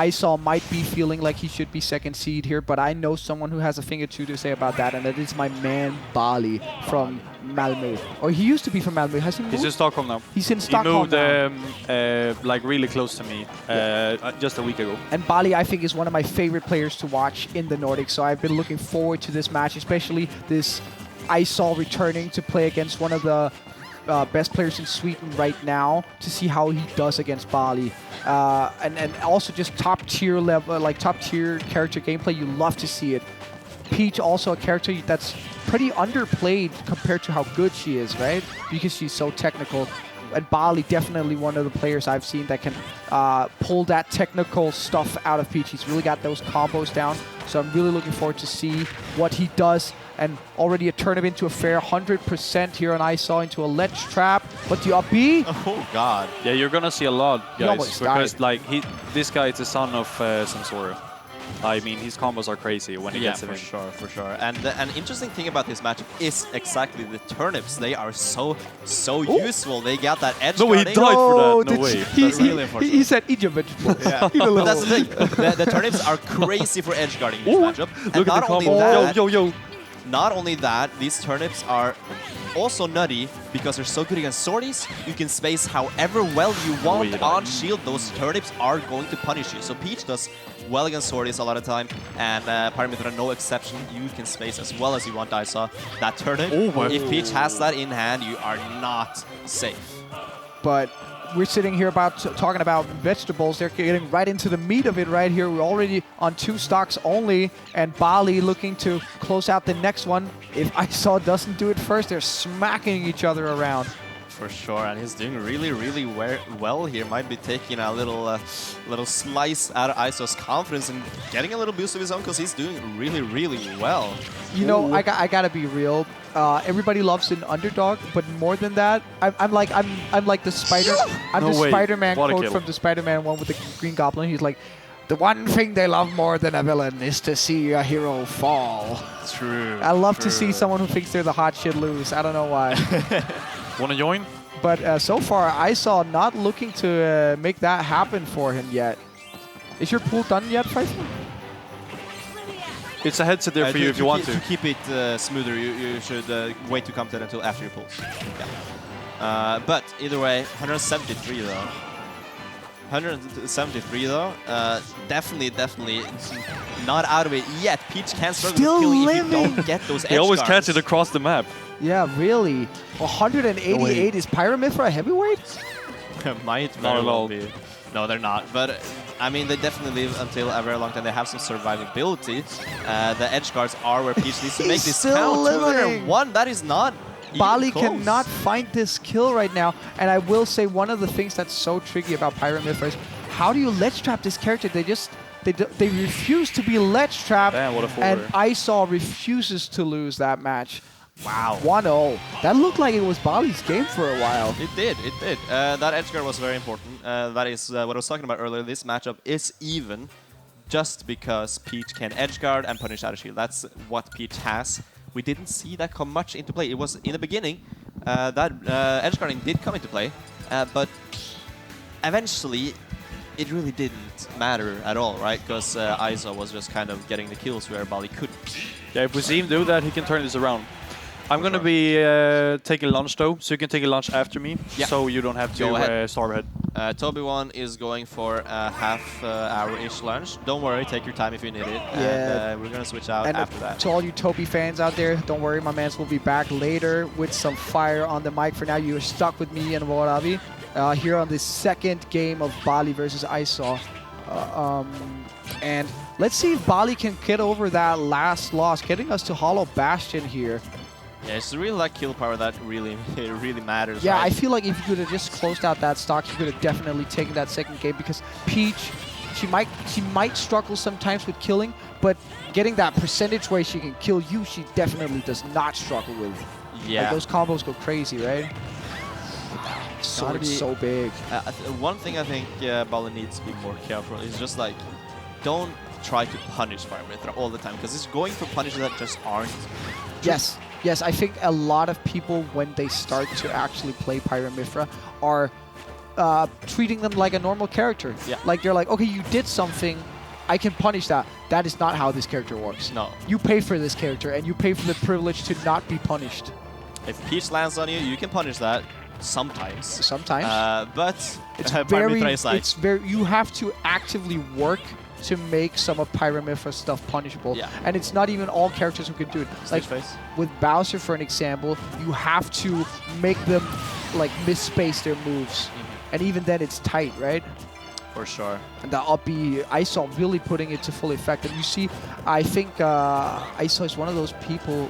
IzAw might be feeling like he should be second seed here, but I know someone who has a thing or two to say about that, and that is my man Baali from Malmö. Or he used to be from Malmö. Has he moved? He's in Stockholm now. He's in Stockholm now. He moved like really close to me just a week ago. And Baali, I think, is one of my favorite players to watch in the Nordics, so I've been looking forward to this match, especially this IzAw returning to play against one of the best players in Sweden right now, to see how he does against Baali. And also just top tier level, like top tier character gameplay. You love to see it. Peach also a character that's pretty underplayed compared to how good she is, right? Because she's so technical. And Baali, definitely one of the players I've seen that can pull that technical stuff out of Peach. He's really got those combos down. So I'm really looking forward to see what he does. And already a turn into a fair 100% here on IzAw into a ledge trap. But the up B. Oh God! Yeah, you're gonna see a lot, guys, because died. like this guy is the son of Sensora. I mean, his combos are crazy when he gets them in. For sure. And an interesting thing about this matchup is exactly the turnips. They are so useful. They got that edge. No, he died for that. No way. He said eat your vegetables. Yeah. But that's the thing. The turnips are crazy for edge guarding this matchup. And look at the combo. Yo. Not only that, these turnips are also nutty because they're so good against sorties. You can space however well you want on shield. Those turnips are going to punish you. So Peach does well against sorties a lot of time, and Pyra Mythra no exception. You can space as well as you want. IzAw that turnip. If Peach has that in hand, you are not safe. But we're sitting here talking about vegetables. They're getting right into the meat of it right here. We're already on 2 stocks only, and Baali looking to close out the next one. If IzAw doesn't do it first, they're smacking each other around. For sure, and he's doing really well here. Might be taking a little slice out of IzAw's confidence and getting a little boost of his own, because he's doing really well. You know, I gotta be real. Everybody loves an underdog, but more than that, I'm like the Spider. I'm the Spider-Man quote from the Spider-Man one with the Green Goblin. He's like, the one thing they love more than a villain is to see a hero fall. True. I love to see someone who thinks they're the hot shit lose. I don't know why. Wanna join? But so far, IzAw not looking to make that happen for him yet. Is your pool done yet, Pyra? It's a headset there for you if you want to. To keep it smoother, you should wait to come to it until after your pulls. Yeah. But either way, 173 though. 173 though. Definitely not out of it yet. Peach can't struggle with killing if you don't get those edge He always guards. catches it across the map. Yeah, really. 188 is Pyra Mythra a heavyweight? Might very well be. No, they're not. But I mean, they definitely live until a very long time. They have some survivability. The edge guards are where Peach needs to make this count. 201. That is not. Baali cannot find this kill right now. And I will say one of the things that's so tricky about Pyra Mythra is how do you ledge trap this character? They refuse to be ledge trapped. Damn, what a and IzAw refuses to lose that match. Wow. 1-0. That looked like it was Baali's game for a while. It did. That edge guard was very important. That is what I was talking about earlier. This matchup is even just because Peach can edge guard and punish out of shield. That's what Peach has. We didn't see that come much into play. It was in the beginning that edge guarding did come into play, but eventually it really didn't matter at all, right? Because IzAw was just kind of getting the kills where Baali couldn't. Yeah, if we see him do that, he can turn this around. I'm going to be taking lunch though, so you can take a lunch after me, so you don't have to starve ahead. Toby1 is going for a half-hour-ish lunch. Don't worry, take your time if you need it. Yeah. And we're going to switch out after that. To all you Toby fans out there, don't worry, my mans will be back later with some fire on the mic. For now, you are stuck with me and Warabi here on the second game of Baali versus IzAw. And let's see if Baali can get over that last loss, getting us to Hollow Bastion here. Yeah, it's really that kill power that really matters. Yeah, right? I feel like if you could have just closed out that stock, you could have definitely taken that second game, because Peach, she might struggle sometimes with killing, but getting that percentage where she can kill you, she definitely does not struggle with. Yeah. Like, those combos go crazy, right? Sword's so big. One thing I think Baali needs to be more careful is just like, don't try to punish Pyra Mythra all the time, because it's going for punishes that just aren't. Yes, I think a lot of people, when they start to actually play Pyra Mythra, are treating them like a normal character. Yeah. Like they're like, okay, you did something, I can punish that. That is not how this character works. No. You pay for this character, and you pay for the privilege to not be punished. If Peach lands on you, you can punish that sometimes. Sometimes. But it's Mythra very. You have to actively work to make some of Pyra Mythra stuff punishable. Yeah. And it's not even all characters who can do it. Like with Bowser, for an example, you have to make them like misspace their moves. And even then it's tight, right? For sure. And the up B, IzAw really putting it to full effect. And you see, I think IzAw is one of those people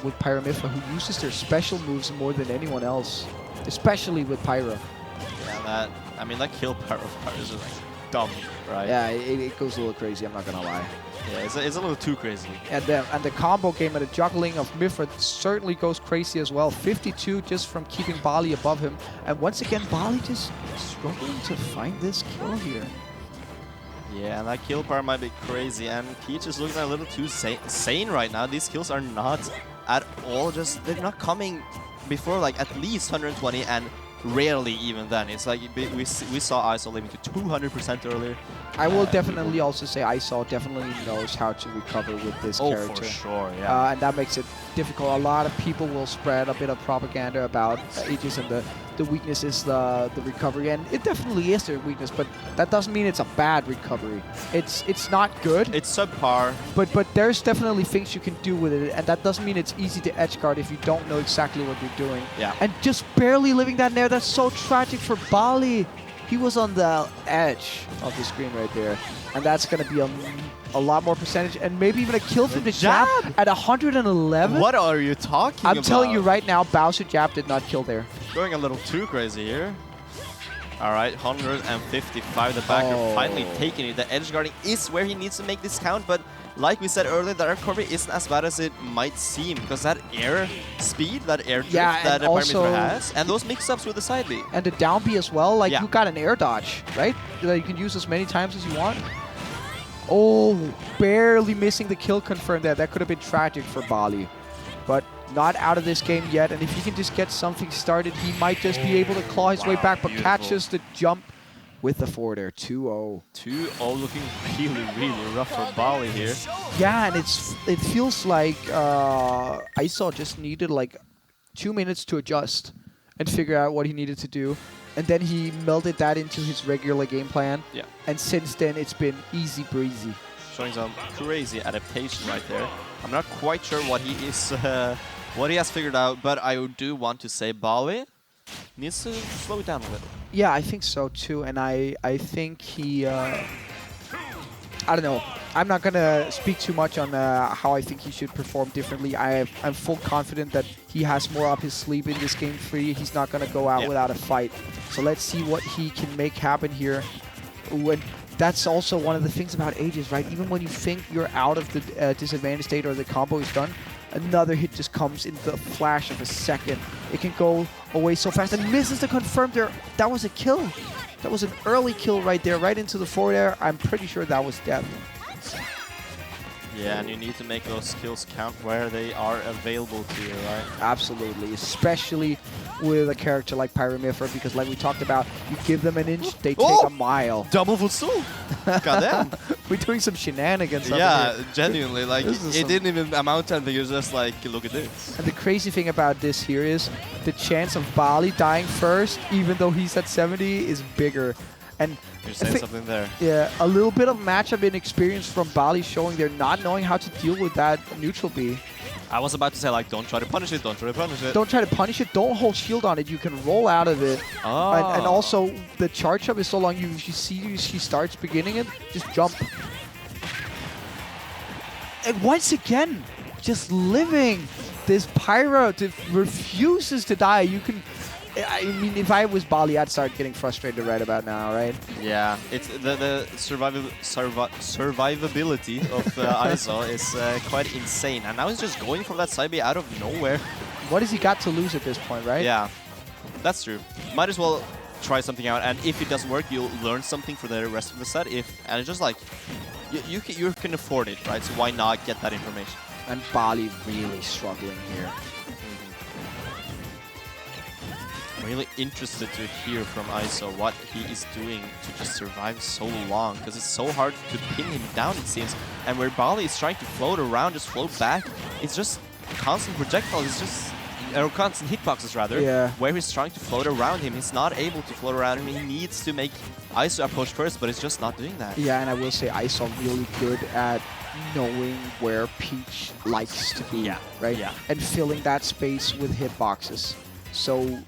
with Pyra Mythra who uses their special moves more than anyone else. Especially with Pyra. Yeah, that kill part of Pyra is just like dumb, right? Yeah, it goes a little crazy, I'm not gonna lie. Yeah, it's a little too crazy. And the combo game and the juggling of Mythra certainly goes crazy as well. 52 just from keeping Baali above him. And once again, Baali just struggling to find this kill here. Yeah, and that kill part might be crazy. And Peach is looking a little too sane right now. These kills are not at all they're not coming before like at least 120 and rarely even then. It's like we saw IzAw living to 200% earlier. I will definitely also say IzAw definitely knows how to recover with this character. Oh, for sure, yeah. And that makes it difficult. A lot of people will spread a bit of propaganda about Aegis and the weakness is the recovery, and it definitely is their weakness, but that doesn't mean it's a bad recovery. It's not good. It's subpar. But there's definitely things you can do with it, and that doesn't mean it's easy to edge guard if you don't know exactly what you're doing. Yeah. And just barely living that nair, that's so tragic for Baali. He was on the edge of the screen right there, and that's going to be a lot more percentage, and maybe even a kill from the jab at 111. What are you talking about? I'm telling you right now, Bowser jab did not kill there. Going a little too crazy here. All right, 155. The backer finally taking it. The edge guarding is where he needs to make this count, but like we said earlier, the recovery isn't as bad as it might seem, because that air speed, that air drift that Pyra has, and those mix-ups with the side B. And the down B as well, like you got an air dodge, right? That you can use as many times as you want. Oh, barely missing the kill confirmed there. That could have been tragic for Baali. But not out of this game yet, and if he can just get something started, he might just be able to claw his way back, but catches the jump with the forward air. 2-0. 2-0 looking really, really rough for Baali here. Yeah, and it feels like IzAw just needed like 2 minutes to adjust and figure out what he needed to do. And then he melded that into his regular game plan. Yeah. And since then, it's been easy breezy. Showing some crazy adaptation right there. I'm not quite sure what he is, what he has figured out, but I do want to say Baali needs to slow it down a little. Yeah, I think so too, and I think he, I don't know. I'm not gonna speak too much on how I think he should perform differently. I'm full confident that he has more up his sleeve in this game 3. He's not gonna go out without a fight. So let's see what he can make happen here. When that's also one of the things about Aegis, right? Even when you think you're out of the disadvantage state or the combo is done, another hit just comes in the flash of a second. It can go away so fast and misses the confirm there. That was a kill. That was an early kill right there, right into the forward air. I'm pretty sure that was death. Yeah, and you need to make those kills count where they are available to you, right? Absolutely, especially with a character like Pyra Mythra, because like we talked about, you give them an inch, they take a mile. Double footstool! Goddamn! We're doing some shenanigans. Yeah, genuinely, like it didn't even amount to anything, it was just like, look at this. And the crazy thing about this here is the chance of Baali dying first, even though he's at 70, is bigger. And you're saying something there. Yeah, a little bit of matchup inexperience from Baali showing they're not knowing how to deal with that neutral B. I was about to say, like, don't try to punish it, don't try to punish it. Don't try to punish it, don't hold shield on it, you can roll out of it. Oh. And also, the charge up is so long, you see she starts beginning it, just jump. And once again, just living. This Pyra refuses to die. You can... I mean, if I was Baali, I'd start getting frustrated right about now, right? Yeah, it's the survivability of IzAw is quite insane. And now he's just going for that side B out of nowhere. What has he got to lose at this point, right? Yeah, that's true. Might as well try something out. And if it doesn't work, you'll learn something for the rest of the set. And it's just like, you can afford it, right? So why not get that information? And Baali really struggling here. I'm really interested to hear from IzAw what he is doing to just survive so long, because it's so hard to pin him down, it seems. And where Baali is trying to float around, just float back, it's just constant projectiles. It's just or constant hitboxes rather, where he's trying to float around him. He's not able to float around him. He needs to make IzAw approach first, but he's just not doing that. Yeah, and I will say IzAw really good at knowing where Peach likes to be, right? Yeah. And filling that space with hitboxes. So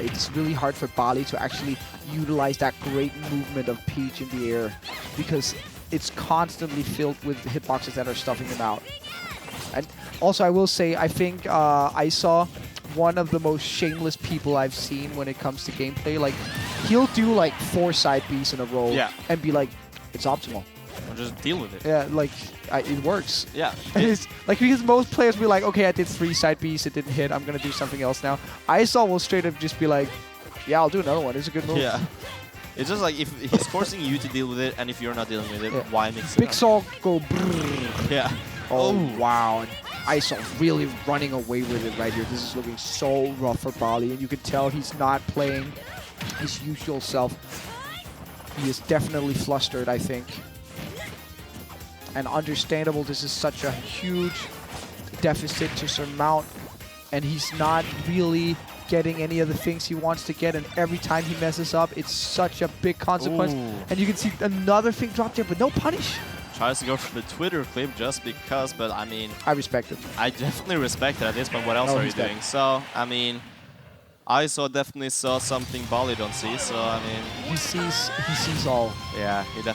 it's really hard for Baali to actually utilize that great movement of Peach in the air, because it's constantly filled with hitboxes that are stuffing him out. And also, I will say, I think IzAw, one of the most shameless people I've seen when it comes to gameplay. Like, he'll do like 4 side Bs in a row and be like, it's optimal. Or just deal with it. Yeah, like, it works. Yeah. And it's like, because most players will be like, okay, I did 3 side Bs, it didn't hit, I'm going to do something else now. IzAw will straight up just be like, yeah, I'll do another one. It's a good move. Yeah. It's just like, if he's forcing you to deal with it, and if you're not dealing with it, why mix it Big up? Saw go brrrr. Yeah. Oh, wow. And IzAw really running away with it right here. This is looking so rough for Baali, and you can tell he's not playing his usual self. He is definitely flustered, I think. And understandable, this is such a huge deficit to surmount, and he's not really getting any of the things he wants to get, and every time he messes up, it's such a big consequence. And you can see another thing drop there, but no punish. Tries to go for the Twitter clip just because, but I mean... I respect it. I definitely respect it at this point. What else are you doing? So, I mean, IzAw definitely saw something Baali don't see, so I mean... He sees all. Yeah, he definitely...